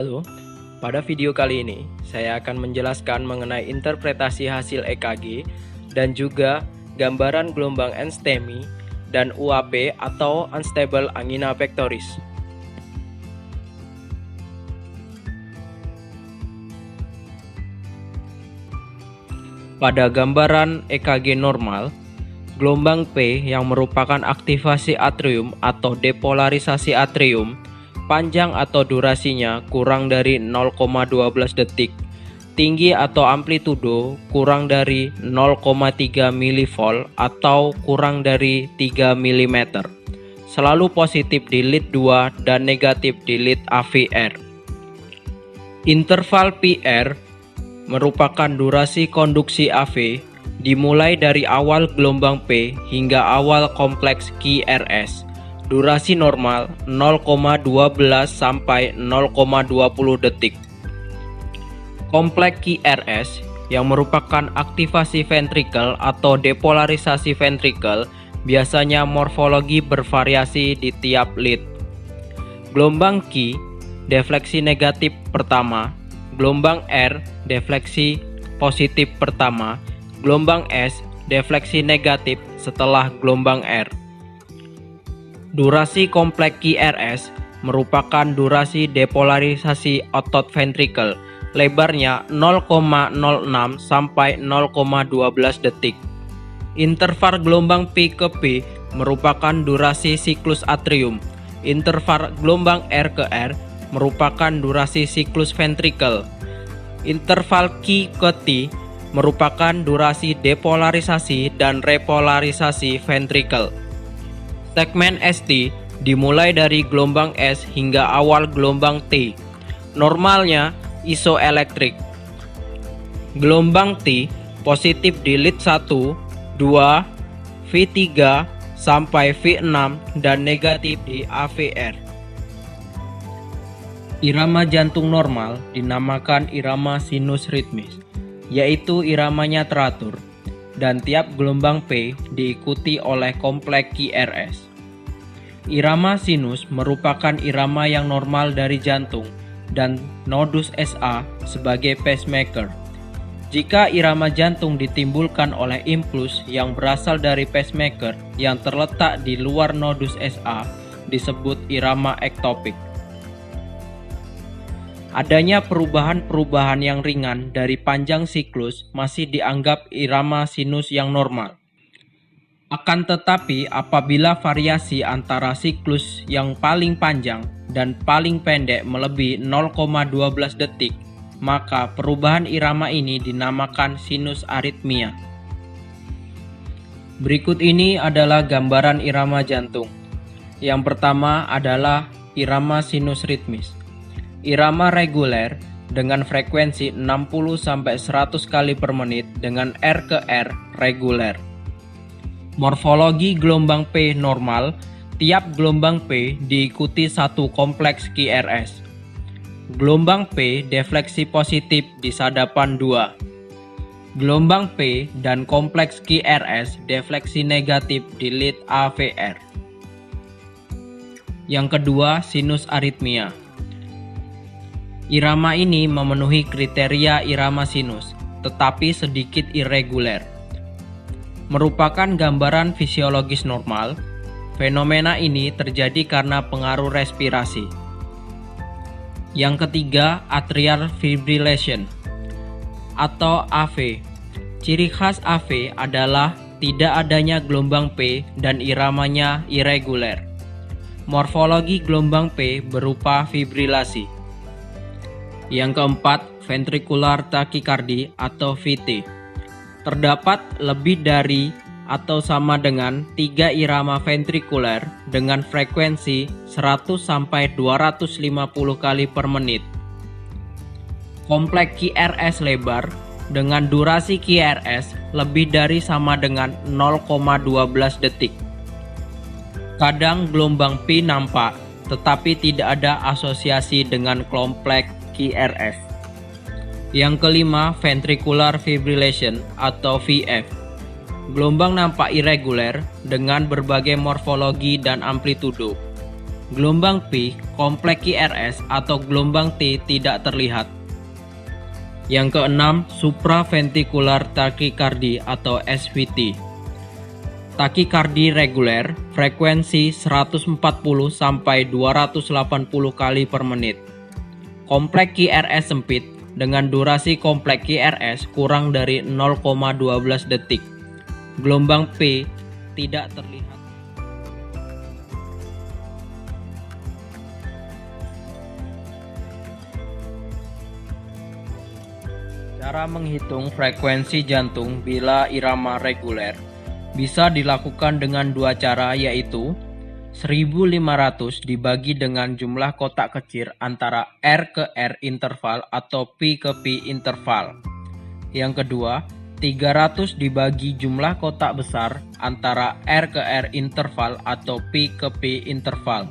Halo, pada video kali ini saya akan menjelaskan mengenai interpretasi hasil EKG dan juga gambaran gelombang NSTEMI dan UAP atau Unstable Angina Pectoris. Pada gambaran EKG normal, gelombang P yang merupakan aktivasi atrium atau depolarisasi atrium panjang atau durasinya kurang dari 0,12 detik, tinggi atau amplitudo kurang dari 0,3 mV atau kurang dari 3 mm, selalu positif di lead 2 dan negatif di lead AVR. Interval PR merupakan durasi konduksi AV dimulai dari awal gelombang P hingga awal kompleks QRS. Durasi normal 0,12 sampai 0,20 detik. Kompleks QRS yang merupakan aktivasi ventrikel atau depolarisasi ventrikel biasanya morfologi bervariasi di tiap lead. Gelombang Q defleksi negatif pertama, gelombang R defleksi positif pertama, gelombang S defleksi negatif setelah gelombang R. Durasi kompleks QRS merupakan durasi depolarisasi otot ventrikel, lebarnya 0,06 sampai 0,12 detik. Interval gelombang P ke P merupakan durasi siklus atrium. Interval gelombang R ke R merupakan durasi siklus ventrikel. Interval Q ke T merupakan durasi depolarisasi dan repolarisasi ventrikel. Segmen ST dimulai dari gelombang S hingga awal gelombang T. Normalnya isoelektrik. Gelombang T positif di lead 1, 2, V3 sampai V6 dan negatif di AVR. Irama jantung normal dinamakan irama sinus ritmis, yaitu iramanya teratur dan tiap gelombang P diikuti oleh kompleks QRS. Irama sinus merupakan irama yang normal dari jantung dan nodus SA sebagai pacemaker. Jika irama jantung ditimbulkan oleh impuls yang berasal dari pacemaker yang terletak di luar nodus SA, disebut irama ektopik. Adanya perubahan-perubahan yang ringan dari panjang siklus masih dianggap irama sinus yang normal. Akan tetapi apabila variasi antara siklus yang paling panjang dan paling pendek melebihi 0,12 detik, maka perubahan irama ini dinamakan sinus aritmia. Berikut ini adalah gambaran irama jantung. Yang pertama adalah irama sinus ritmis. Irama reguler dengan frekuensi 60-100 kali per menit dengan R ke R reguler. Morfologi gelombang P normal, tiap gelombang P diikuti satu kompleks QRS. Gelombang P defleksi positif di sadapan 2. Gelombang P dan kompleks QRS defleksi negatif di lead AVR. Yang kedua, sinus aritmia. Irama ini memenuhi kriteria irama sinus, tetapi sedikit irreguler. Merupakan gambaran fisiologis normal, fenomena ini terjadi karena pengaruh respirasi. Yang ketiga, atrial fibrillation atau AV. Ciri khas AV adalah tidak adanya gelombang P dan iramanya irreguler. Morfologi gelombang P berupa fibrilasi. Yang keempat, ventricular tachycardia atau VT. Terdapat lebih dari atau sama dengan 3 irama ventrikuler dengan frekuensi 100-250 kali per menit. Kompleks QRS lebar dengan durasi QRS lebih dari sama dengan 0,12 detik. Kadang gelombang P nampak, tetapi tidak ada asosiasi dengan kompleks QRS. Yang kelima, ventricular fibrillation atau VF. Gelombang nampak irreguler dengan berbagai morfologi dan amplitudo. Gelombang P, kompleks QRS atau gelombang T tidak terlihat. Yang keenam, supraventricular tachycardia atau SVT. Takikardi reguler, frekuensi 140 sampai 280 kali per menit. Kompleks QRS sempit dengan durasi kompleks QRS kurang dari 0,12 detik. Gelombang P tidak terlihat. Cara menghitung frekuensi jantung bila irama reguler bisa dilakukan dengan dua cara, yaitu 1500 dibagi dengan jumlah kotak kecil antara R ke R interval atau P ke P interval. Yang kedua, 300 dibagi jumlah kotak besar antara R ke R interval atau P ke P interval.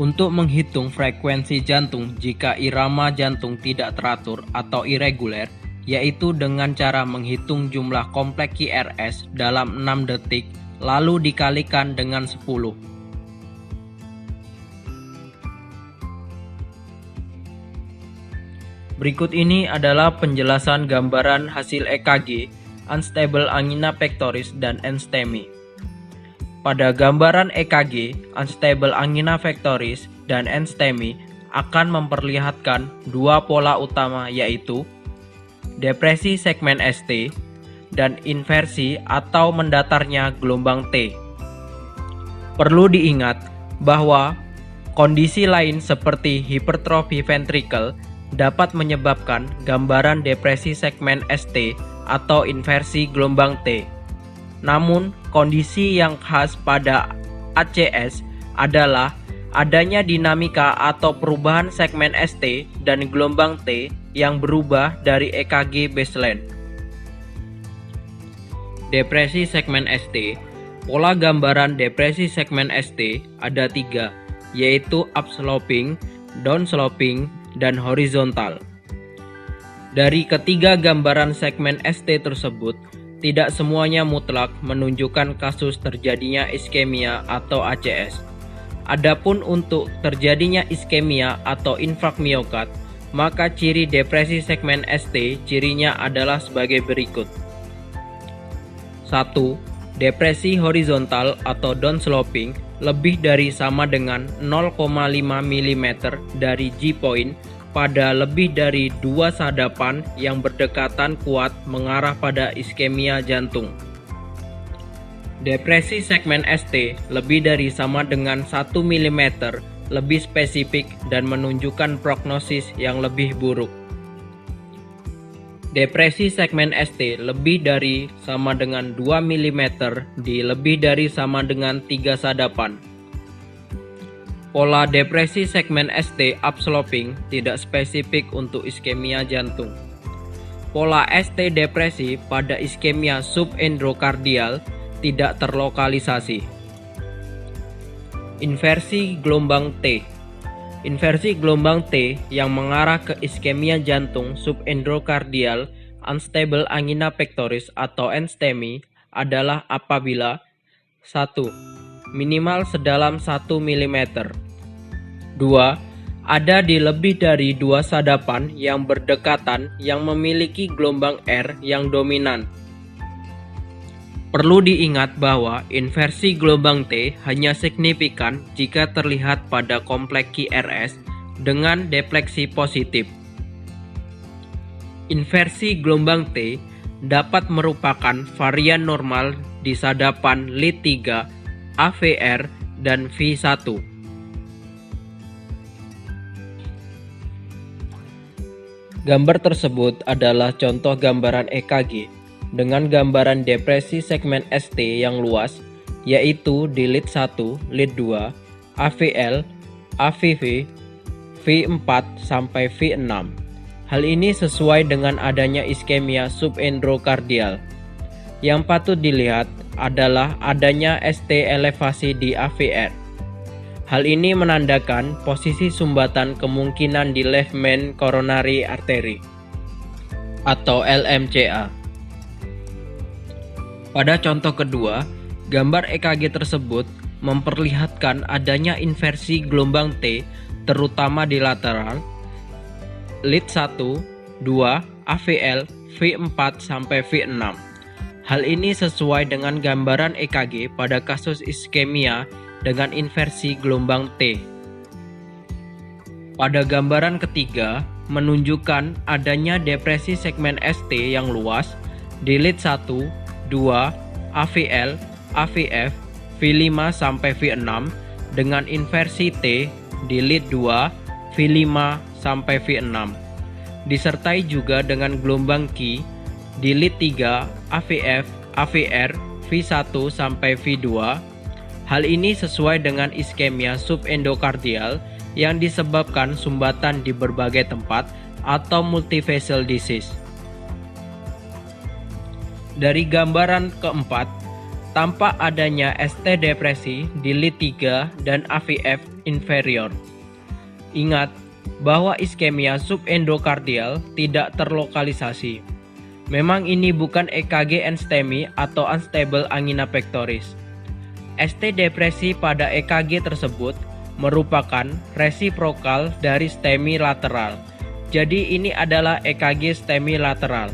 Untuk menghitung frekuensi jantung jika irama jantung tidak teratur atau irreguler, yaitu dengan cara menghitung jumlah kompleks QRS dalam 6 detik lalu dikalikan dengan 10. Berikut ini adalah penjelasan gambaran hasil EKG, unstable angina pectoris dan NSTEMI. Pada gambaran EKG, unstable angina pectoris dan NSTEMI akan memperlihatkan dua pola utama, yaitu depresi segmen ST dan inversi atau mendatarnya gelombang T. Perlu diingat bahwa kondisi lain seperti hipertrofi ventrikel dapat menyebabkan gambaran depresi segmen ST atau inversi gelombang T. Namun, kondisi yang khas pada ACS adalah adanya dinamika atau perubahan segmen ST dan gelombang T yang berubah dari EKG baseline. Depresi segmen ST. Pola gambaran depresi segmen ST ada tiga, yaitu upsloping, downsloping, dan horizontal. Dari ketiga gambaran segmen ST tersebut, tidak semuanya mutlak menunjukkan kasus terjadinya iskemia atau ACS. Adapun untuk terjadinya iskemia atau infark miokard, maka ciri depresi segmen ST cirinya adalah sebagai berikut. 1. Depresi horizontal atau downsloping lebih dari sama dengan 0,5 mm dari G-point pada lebih dari dua sadapan yang berdekatan kuat mengarah pada iskemia jantung. Depresi segmen ST lebih dari sama dengan 1 mm lebih spesifik dan menunjukkan prognosis yang lebih buruk. Depresi segmen ST lebih dari sama dengan 2 mm di lebih dari sama dengan 3 sadapan. Pola depresi segmen ST upsloping tidak spesifik untuk iskemia jantung. Pola ST depresi pada iskemia subendrokardial tidak terlokalisasi. Inversi gelombang T. Inversi gelombang T yang mengarah ke iskemia jantung subendrokardial unstable angina pectoris atau NSTEMI adalah apabila 1. Minimal sedalam 1 mm. 2. Ada di lebih dari 2 sadapan yang berdekatan yang memiliki gelombang R yang dominan. Perlu diingat bahwa inversi gelombang T hanya signifikan jika terlihat pada kompleks QRS dengan defleksi positif. Inversi gelombang T dapat merupakan varian normal di sadapan lead 3, AVR, dan V1. Gambar tersebut adalah contoh gambaran EKG dengan gambaran depresi segmen ST yang luas, yaitu di lead 1, lead 2, AVL, AVV, V4 sampai V6. Hal ini sesuai dengan adanya iskemia subendrokardial. Yang patut dilihat adalah adanya ST elevasi di AVR. Hal ini menandakan posisi sumbatan kemungkinan di left main coronary artery atau LMCA. Pada contoh kedua, gambar EKG tersebut memperlihatkan adanya inversi gelombang T terutama di lateral lead 1, 2, AVL, V4 sampai V6. Hal ini sesuai dengan gambaran EKG pada kasus iskemia dengan inversi gelombang T. Pada gambaran ketiga menunjukkan adanya depresi segmen ST yang luas di lead 1, 2, AVL, AVF, V5 sampai V6 dengan inversi T di lead 2, V5 sampai V6. Disertai juga dengan gelombang Q di lead 3, AVF, AVR, V1 sampai V2. Hal ini sesuai dengan iskemia subendokardial yang disebabkan sumbatan di berbagai tempat atau multivessel disease. Dari gambaran keempat, tampak adanya ST depresi di lead 3 dan AVF inferior. Ingat bahwa iskemia subendokardial tidak terlokalisasi. Memang ini bukan EKG enstemi atau unstable angina pectoris. ST depresi pada EKG tersebut merupakan resiprokal dari STEMI lateral. Jadi ini adalah EKG STEMI lateral.